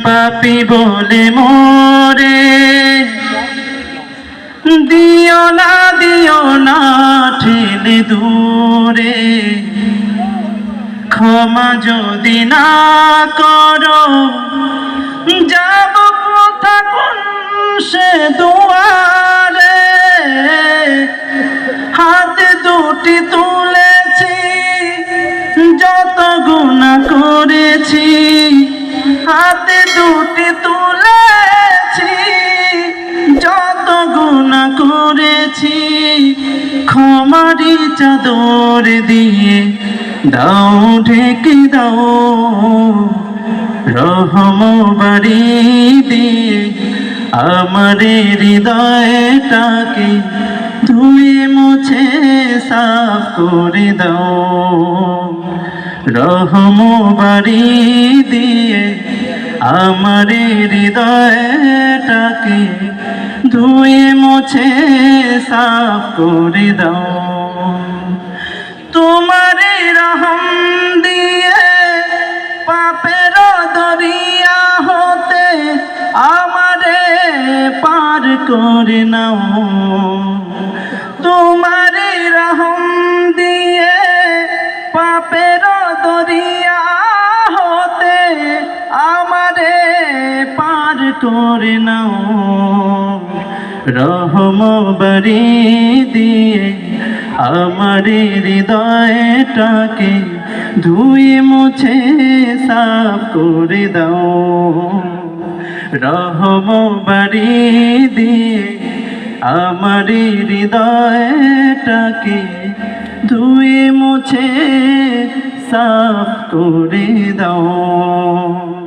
পাপী বলে মোরে দিও না ঠেলে দূরে। ক্ষমা যদি না করো যাব কোথা কোন সে দুয়ারে। হাত দুটি তুলেছি যত গুনাহ করেছি, হাত দুটি তুলেছি যত গুনাহ করেছি। ক্ষমারি চাদর দিয়ে দাও ঢেকে দাও, রহম বাড়ি দিয়ে আমার হৃদয়টাকে ধুয়ে মুছে সাফ করে দাও। রহম বাড়ি দিয়ে আমার হৃদয়টাকে ধুয়ে মুছে সাফ করে দাও। তোমার রহম দিয়ে পাপের দরিয়া হতে আমারে পার করে নাও। তোমার রহম দিয়ে পাপের দরিয়া হতে আমারে পার করে নাও। রহম বাড়ি দিয়ে আমার হৃদয়টাকে ধুয়ে মুছে সাফ করে দাও। রহম বাড়ি দিয়ে আমার হৃদয়টাকে ধুয়ে মুছে সাফ করে দাও।